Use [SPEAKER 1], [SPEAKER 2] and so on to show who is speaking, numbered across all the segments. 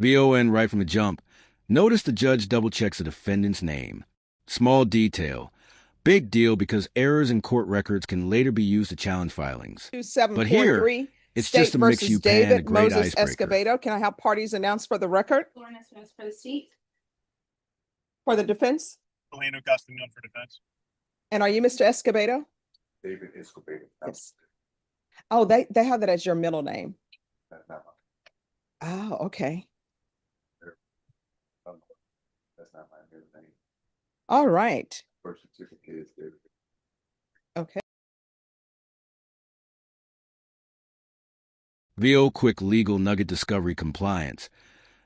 [SPEAKER 1] VON right from the jump. Notice the judge double-checks the defendant's name. Small detail. Big deal because errors in court records can later be used to challenge filings. But here,
[SPEAKER 2] 2743,
[SPEAKER 1] it's
[SPEAKER 2] State
[SPEAKER 1] just a mix
[SPEAKER 2] versus
[SPEAKER 1] you pan, a
[SPEAKER 2] David
[SPEAKER 1] great
[SPEAKER 2] Moses
[SPEAKER 1] icebreaker.
[SPEAKER 2] Escobedo. Can I have parties announced for the record?
[SPEAKER 3] Lauren Espinosa for the state.
[SPEAKER 2] For the defense?
[SPEAKER 4] Orlando Castañón for defense.
[SPEAKER 2] And are you Mr. Escobedo?
[SPEAKER 5] David Escobedo.
[SPEAKER 2] Yes. Oh, they have that as your middle name.
[SPEAKER 5] That's not
[SPEAKER 2] Oh, okay.
[SPEAKER 5] that's not my middle name.
[SPEAKER 2] All right.
[SPEAKER 5] Birth certificate is David.
[SPEAKER 2] Okay.
[SPEAKER 1] VO quick legal nugget discovery compliance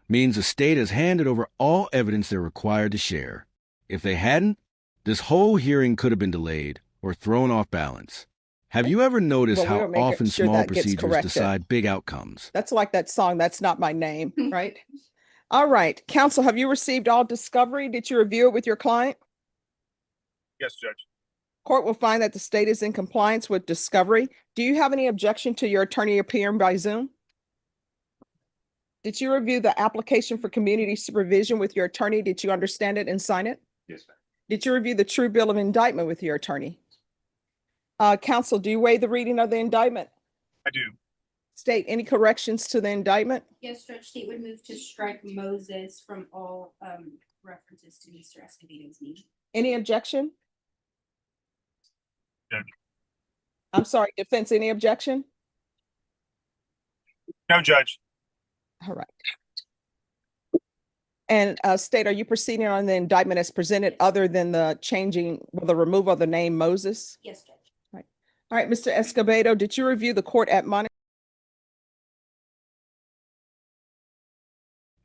[SPEAKER 1] means the state has handed over all evidence they're required to share. If they hadn't, this whole hearing could have been delayed or thrown off balance. Have you ever noticed
[SPEAKER 2] Well,
[SPEAKER 1] how
[SPEAKER 2] we'll make
[SPEAKER 1] often
[SPEAKER 2] sure
[SPEAKER 1] small
[SPEAKER 2] that gets
[SPEAKER 1] procedures
[SPEAKER 2] corrected.
[SPEAKER 1] decide big outcomes?
[SPEAKER 2] That's like that song, That's Not My Name, right? All right. Counsel, have you received all discovery? Did you review it with your client?
[SPEAKER 4] Yes, Judge.
[SPEAKER 2] Court will find that the state is in compliance with discovery. Do you have any objection to your attorney appearing by Zoom? Did you review the application for community supervision with your attorney? Did you understand it and sign it?
[SPEAKER 5] Yes, ma'am.
[SPEAKER 2] Did you review the true bill of indictment with your attorney? Counsel, do you waive the reading of the indictment?
[SPEAKER 4] I do.
[SPEAKER 2] State, any corrections to the indictment?
[SPEAKER 3] Yes, Judge, state would move to strike Moses from all references to Mr. Escobedo's name.
[SPEAKER 2] Any objection?
[SPEAKER 4] Judge.
[SPEAKER 2] I'm sorry, defense, any objection?
[SPEAKER 4] No, Judge.
[SPEAKER 2] All right. And state, are you proceeding on the indictment as presented other than the the removal of the name Moses?
[SPEAKER 3] Yes, Judge.
[SPEAKER 2] All right, Mr. Escobedo, did you review the court admonition?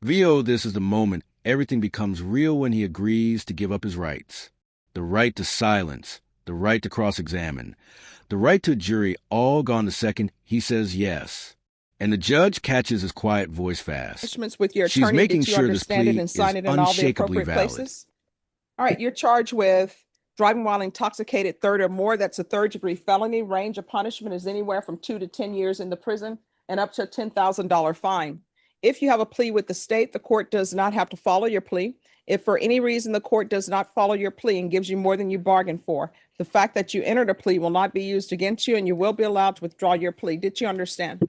[SPEAKER 1] VO, this is the moment everything becomes real when he agrees to give up his rights. The right to silence, the right to cross-examine, the right to a jury, all gone the second he says yes. And the judge catches his quiet voice fast.
[SPEAKER 2] With your
[SPEAKER 1] She's
[SPEAKER 2] attorney,
[SPEAKER 1] making
[SPEAKER 2] did you
[SPEAKER 1] sure this
[SPEAKER 2] understand it
[SPEAKER 1] plea
[SPEAKER 2] and sign
[SPEAKER 1] is
[SPEAKER 2] it in all the
[SPEAKER 1] unshakably
[SPEAKER 2] appropriate
[SPEAKER 1] valid.
[SPEAKER 2] places? All right, you're charged with driving while intoxicated, third or more. That's a third-degree felony. Range of punishment is anywhere from 2 to 10 years in the prison and up to a $10,000 fine. If you have a plea with the state, the court does not have to follow your plea. If for any reason the court does not follow your plea and gives you more than you bargained for, the fact that you entered a plea will not be used against you and you will be allowed to withdraw your plea. Did you understand?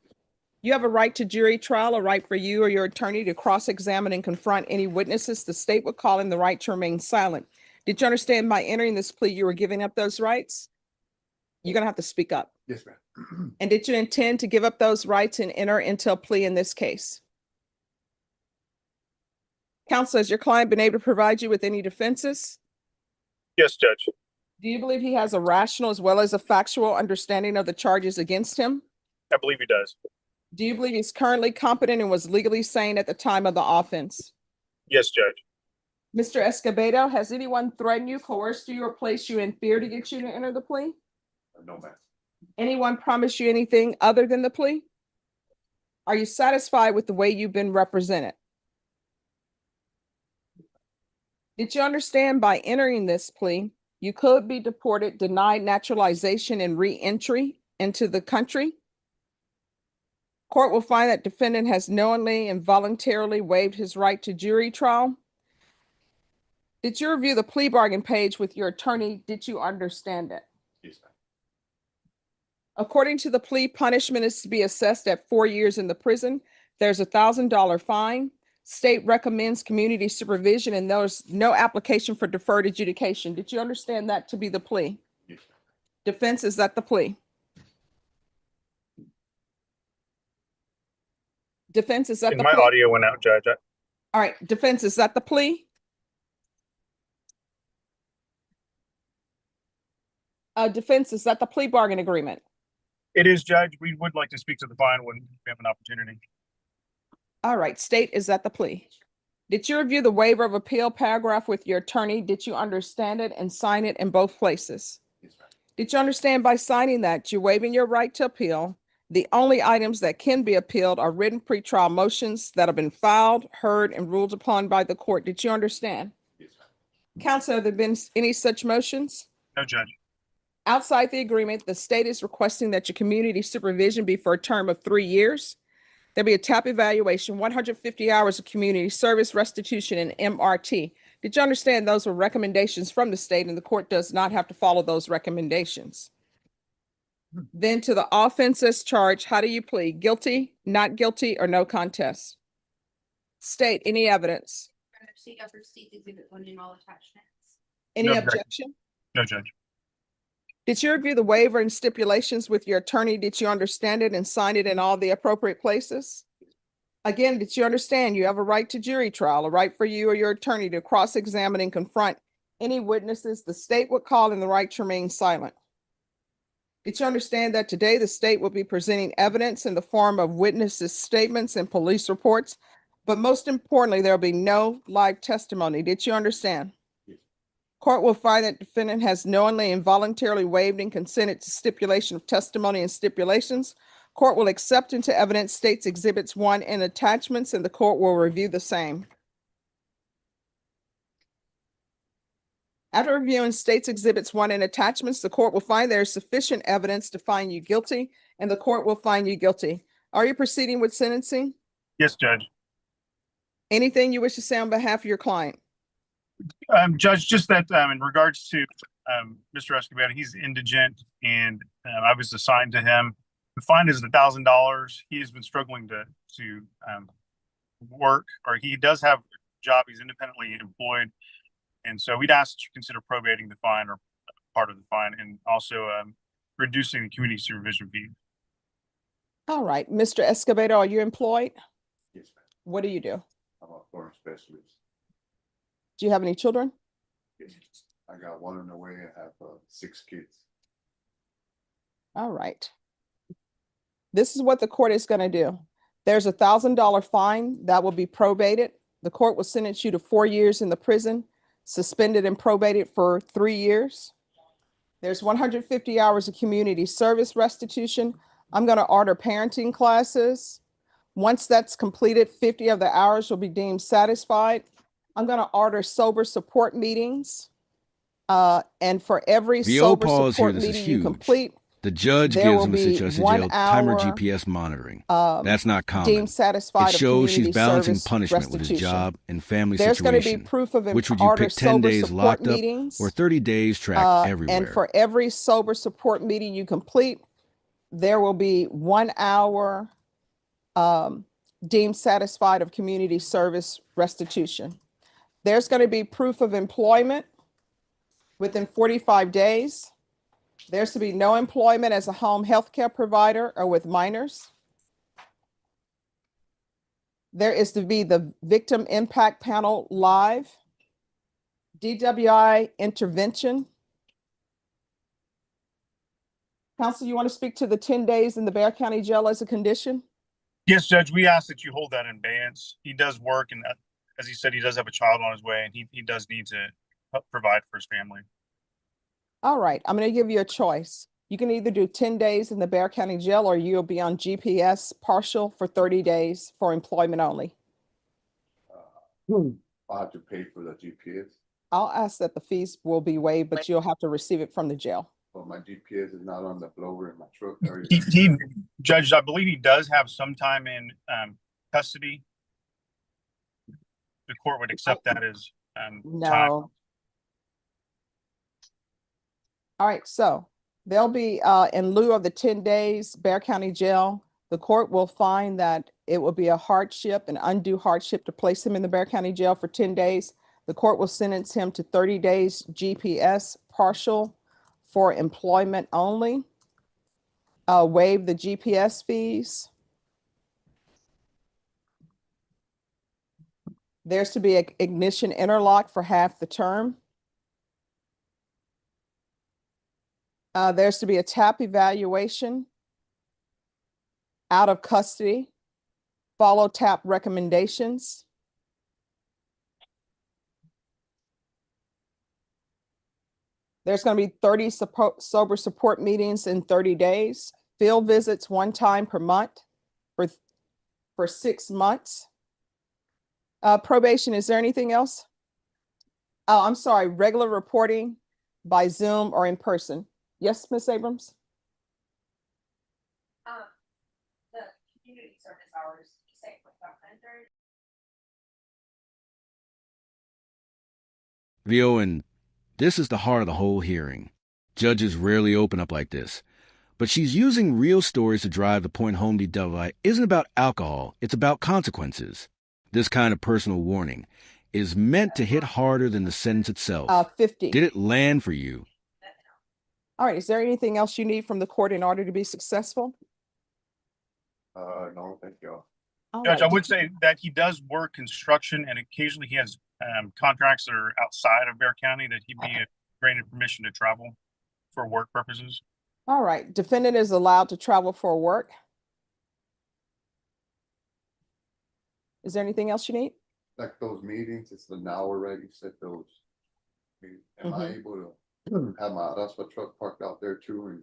[SPEAKER 2] You have a right to jury trial, a right for you or your attorney to cross-examine and confront any witnesses. The state would call in the right to remain silent. Did you understand by entering this plea, you were giving up those rights? You're going to have to speak up.
[SPEAKER 5] Yes, ma'am.
[SPEAKER 2] And did you intend to give up those rights and enter into a plea in this case? Counsel, has your client been able to provide you with any defenses?
[SPEAKER 4] Yes, Judge.
[SPEAKER 2] Do you believe he has a rational as well as a factual understanding of the charges against him?
[SPEAKER 4] I believe he does.
[SPEAKER 2] Do you believe he's currently competent and was legally sane at the time of the offense?
[SPEAKER 4] Yes, Judge.
[SPEAKER 2] Mr. Escobedo, has anyone threatened you, coerced you, or placed you in fear to get you to enter the plea?
[SPEAKER 5] No, ma'am.
[SPEAKER 2] Anyone promised you anything other than the plea? Are you satisfied with the way you've been represented? Did you understand by entering this plea, you could be deported, denied naturalization, and re-entry into the country? Court will find that defendant has knowingly and voluntarily waived his right to jury trial. Did you review the plea bargain page with your attorney? Did you understand it?
[SPEAKER 5] Yes, ma'am.
[SPEAKER 2] According to the plea, punishment is to be assessed at 4 years in the prison. There's a $1,000 fine. State recommends community supervision and there's no application for deferred adjudication. Did you understand that to be the plea?
[SPEAKER 5] Yes, ma'am.
[SPEAKER 2] Defense, is that the plea? Defense, is that
[SPEAKER 4] And
[SPEAKER 2] the
[SPEAKER 4] my
[SPEAKER 2] plea?
[SPEAKER 4] audio went out, Judge.
[SPEAKER 2] All right, defense, is that the plea? Defense, is that the plea bargain agreement?
[SPEAKER 4] It is, Judge. We would like to speak to the fine when we have an opportunity.
[SPEAKER 2] All right, state, is that the plea? Did you review the waiver of appeal paragraph with your attorney? Did you understand it and sign it in both places?
[SPEAKER 5] Yes, ma'am.
[SPEAKER 2] Did you understand by signing that you're waiving your right to appeal? The only items that can be appealed are written pretrial motions that have been filed, heard, and ruled upon by the court. Did you understand?
[SPEAKER 5] Yes, ma'am.
[SPEAKER 2] Counsel, have there been any such motions?
[SPEAKER 4] No, Judge.
[SPEAKER 2] Outside the agreement, the state is requesting that your community supervision be for a term of 3 years. There'll be a TAP evaluation, 150 hours of community service restitution, and MRT. Did you understand those were recommendations from the state and the court does not have to follow those recommendations? Then to the offenses charged, how do you plead? Guilty, not guilty, or no contest? State any evidence.
[SPEAKER 3] I've received exhibit 1 in all attachments.
[SPEAKER 2] Any
[SPEAKER 4] No objection.
[SPEAKER 2] objection?
[SPEAKER 4] No, Judge.
[SPEAKER 2] Did you review the waiver and stipulations with your attorney? Did you understand it and sign it in all the appropriate places? Again, did you understand you have a right to jury trial, a right for you or your attorney to cross-examine and confront any witnesses the state would call and the right to remain silent? Did you understand that today the state will be presenting evidence in the form of witnesses' statements and police reports? But most importantly, there'll be no live testimony. Did you understand? Court will find that defendant has knowingly and voluntarily waived and consented to stipulation of testimony and stipulations. Court will accept into evidence states exhibits 1 and attachments, and the court will review the same. After reviewing states exhibits 1 and attachments, the court will find there is sufficient evidence to find you guilty, and the court will find you guilty. Are you proceeding with sentencing?
[SPEAKER 4] Yes, Judge.
[SPEAKER 2] Anything you wish to say on behalf of your client?
[SPEAKER 4] Judge, just that in regards to Mr. Escobar, he's indigent and I was assigned to him. The fine is $1,000. He has been struggling to work, or he does have a job. He's independently employed. And so we'd ask that you consider probating the fine or part of the fine and also reducing the community supervision fee.
[SPEAKER 2] All right, Mr. Escobedo, are you employed?
[SPEAKER 5] Yes, ma'am.
[SPEAKER 2] What do you do?
[SPEAKER 5] I'm a foreign specialist.
[SPEAKER 2] Do you have any children?
[SPEAKER 5] Yes. I got one on the way. I have 6 kids.
[SPEAKER 2] All right. This is what the court is going to do. There's a $1,000 fine that will be probated. The court will sentence you to 4 years in the prison, suspended and probated for 3 years. There's 150 hours of community service restitution. I'm going to order parenting classes. Once that's completed, 50 of the hours will be deemed satisfied. I'm going to order sober support meetings. And for every
[SPEAKER 1] VO
[SPEAKER 2] sober
[SPEAKER 1] pause here.
[SPEAKER 2] support
[SPEAKER 1] This is
[SPEAKER 2] meeting you
[SPEAKER 1] huge.
[SPEAKER 2] complete,
[SPEAKER 1] The judge
[SPEAKER 2] there
[SPEAKER 1] gives
[SPEAKER 2] will
[SPEAKER 1] him a
[SPEAKER 2] be
[SPEAKER 1] situation
[SPEAKER 2] 1
[SPEAKER 1] jail timer
[SPEAKER 2] hour,
[SPEAKER 1] GPS monitoring. That's not common.
[SPEAKER 2] deemed satisfied
[SPEAKER 1] It
[SPEAKER 2] of
[SPEAKER 1] shows she's
[SPEAKER 2] community
[SPEAKER 1] balancing
[SPEAKER 2] service
[SPEAKER 1] punishment with his
[SPEAKER 2] restitution.
[SPEAKER 1] job and family
[SPEAKER 2] There's going to be
[SPEAKER 1] situation.
[SPEAKER 2] proof of
[SPEAKER 1] Which would you
[SPEAKER 2] order
[SPEAKER 1] pick, 10
[SPEAKER 2] sober
[SPEAKER 1] days
[SPEAKER 2] support
[SPEAKER 1] locked up
[SPEAKER 2] meetings.
[SPEAKER 1] or 30 days tracked everywhere?
[SPEAKER 2] And for every sober support meeting you complete, there will be 1 hour deemed satisfied of community service restitution. There's going to be proof of employment within 45 days. There's to be no employment as a home health care provider or with minors. There is to be the victim impact panel live, DWI intervention. Counsel, you want to speak to the 10 days in the Bexar County Jail as a condition?
[SPEAKER 4] Yes, Judge, we ask that you hold that in abeyance. He does work, and as he said, he does have a child on his way, and he does need to help provide for his family.
[SPEAKER 2] All right, I'm going to give you a choice. You can either do 10 days in the Bexar County Jail or you'll be on GPS partial for 30 days for employment only.
[SPEAKER 5] I'll have to pay for the GPS,
[SPEAKER 2] I'll ask that the fees will be waived, but you'll have to receive it from the jail.
[SPEAKER 5] but my GPS is not on the blower in my truck.
[SPEAKER 4] Judge, I believe he does have some time in custody. The court would accept that as time.
[SPEAKER 2] No. All right, so they'll be in lieu of the 10 days, Bexar County Jail, the court will find that it will be a hardship, an undue hardship to place him in the Bexar County Jail for 10 days. The court will sentence him to 30 days GPS partial for employment only. Waive the GPS fees. There's to be an ignition interlock for half the term. There's to be a TAP evaluation out of custody. Follow TAP recommendations. There's going to be 30 sober support meetings in 30 days. Field visits 1 time per month for 6 months. Probation, is there anything else? Oh, I'm sorry, regular reporting by Zoom or in person. Yes, Ms. Abrams?
[SPEAKER 3] The community service hours, you say 500.
[SPEAKER 1] Vio, and this is the heart of the whole hearing. Judges rarely open up like this. But she's using real stories to drive the point home. DWI isn't about alcohol, it's about consequences. This kind of personal warning is meant to hit harder than the sentence itself.
[SPEAKER 2] 50.
[SPEAKER 1] Did it land for you?
[SPEAKER 2] All right, is there anything else you need from the court in order to be successful?
[SPEAKER 5] No, thank you.
[SPEAKER 2] All
[SPEAKER 4] Judge,
[SPEAKER 2] right.
[SPEAKER 4] I would say that he does work construction and occasionally he has contracts that are outside of Bear County that he'd be granted permission to travel for work purposes.
[SPEAKER 2] All right, defendant is allowed to travel for work. Is there anything else you need?
[SPEAKER 5] Like those meetings, it's an hour, right? You said those. Am I able to have my Raspa truck parked out there too and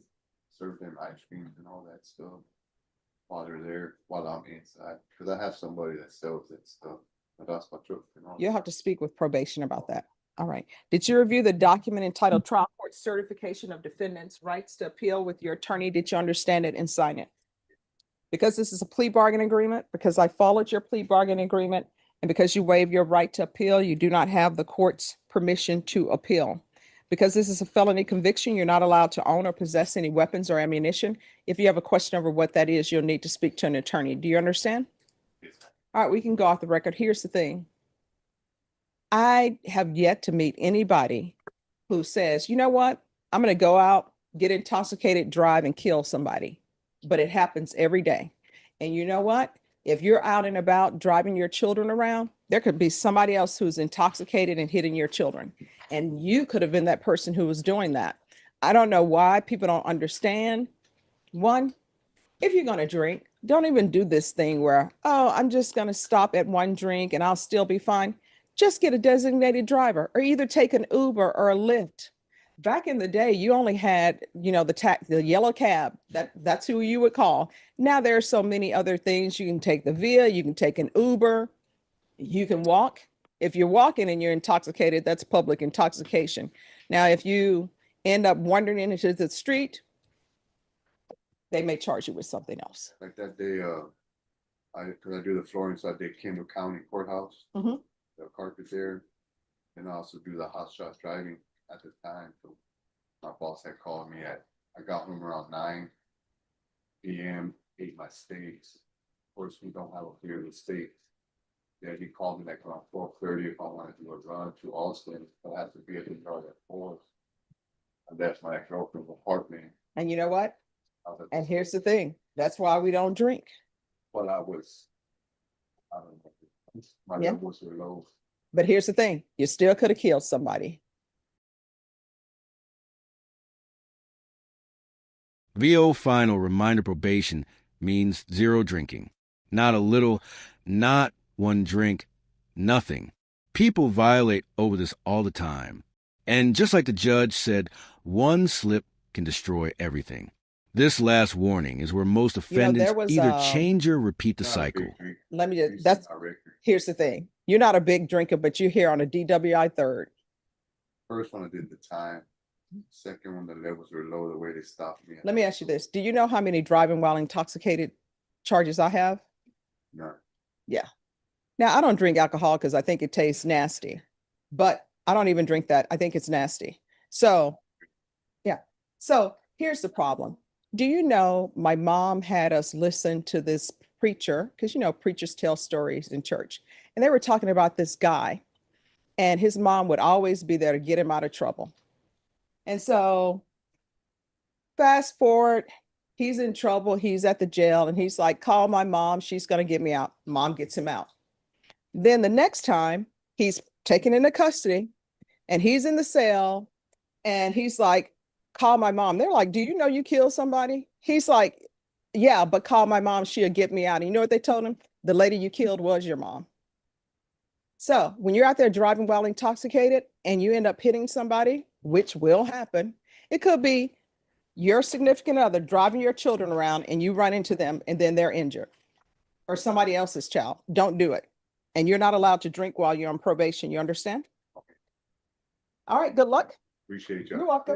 [SPEAKER 5] serve them ice cream and all that stuff while they're there, while I'm inside? Cause I have somebody that sells that stuff, the Raspa truck and all.
[SPEAKER 2] You'll have to speak with probation about that. All right. Did you review the document entitled Trial Court Certification of Defendant's Rights to Appeal with your attorney? Did you understand it and sign it? Because this is a plea bargain agreement, because I followed your plea bargain agreement, and because you waive your right to appeal, you do not have the court's permission to appeal. Because this is a felony conviction, you're not allowed to own or possess any weapons or ammunition. If you have a question over what that is, you'll need to speak to an attorney. Do you understand? All right, we can go off the record. Here's the thing. I have yet to meet anybody who says, you know what, I'm going to go out, get intoxicated, drive and kill somebody. But it happens every day. And you know what? If you're out and about driving your children around, there could be somebody else who's intoxicated and hitting your children. And you could have been that person who was doing that. I don't know why people don't understand. One, if you're going to drink, don't even do this thing where, oh, I'm just going to stop at one drink and I'll still be fine. Just get a designated driver or either take an Uber or a Lyft. Back in the day, you only had, the yellow cab. That's who you would call. Now there are so many other things. You can take the Via, you can take an Uber, you can walk. If you're walking and you're intoxicated, that's public intoxication. Now, if you end up wandering into the street, they may charge you with something else.
[SPEAKER 5] Like that day, cause I do the flooring, so I did Kendall County Courthouse.
[SPEAKER 2] Mhm.
[SPEAKER 5] The carpet there, and I also do the hot shots driving at the time. So my boss had called me I got home around 9 p.m., ate my steaks. Of course, we don't have a clear the steaks. Yeah, he called me like around 4:30 if I wanted to do a run to Austin, but I had to be at the yard at 4. And that's my ex-girlfriend's apartment.
[SPEAKER 2] And you know what? And here's the thing. That's why we don't drink.
[SPEAKER 5] But I don't know. My
[SPEAKER 2] Yeah.
[SPEAKER 5] levels were low.
[SPEAKER 2] But here's the thing. You still could have killed somebody.
[SPEAKER 1] VO final reminder probation means 0 drinking. Not a little, not one drink, nothing. People violate over this all the time. And just like the judge said, one slip can destroy everything. This last warning is where most offenders
[SPEAKER 2] there was,
[SPEAKER 1] either change or repeat the
[SPEAKER 5] Not a
[SPEAKER 1] cycle.
[SPEAKER 5] big drink.
[SPEAKER 2] Let me
[SPEAKER 5] You
[SPEAKER 2] just,
[SPEAKER 5] see
[SPEAKER 2] that's,
[SPEAKER 5] my record.
[SPEAKER 2] here's the thing. You're not a big drinker, but you're here on a DWI 3rd.
[SPEAKER 5] First one I did the time. Second one, the levels were low the way they stopped me.
[SPEAKER 2] Let me ask you this. Do you know how many driving while intoxicated charges I have?
[SPEAKER 5] No.
[SPEAKER 2] Yeah. Now, I don't drink alcohol because I think it tastes nasty, but I don't even drink that. I think it's nasty. So, yeah. So here's the problem. Do you know my mom had us listen to this preacher, because preachers tell stories in church, and they were talking about this guy, and his mom would always be there to get him out of trouble. And so fast forward, he's in trouble, he's at the jail, and he's like, call my mom, she's going to get me out. Mom gets him out. Then the next time he's taken into custody and he's in the cell and he's like, call my mom. They're like, do you know you killed somebody? He's like, yeah, but call my mom, she'll get me out. And you know what they told him? The lady you killed was your mom. So when you're out there driving while intoxicated and you end up hitting somebody, which will happen, it could be your significant other driving your children around and you run into them and then they're injured, or somebody else's child. Don't do it. And you're not allowed to drink while you're on probation. You understand?
[SPEAKER 5] Okay.
[SPEAKER 2] All right. Good luck.
[SPEAKER 5] Appreciate you.
[SPEAKER 2] You're welcome.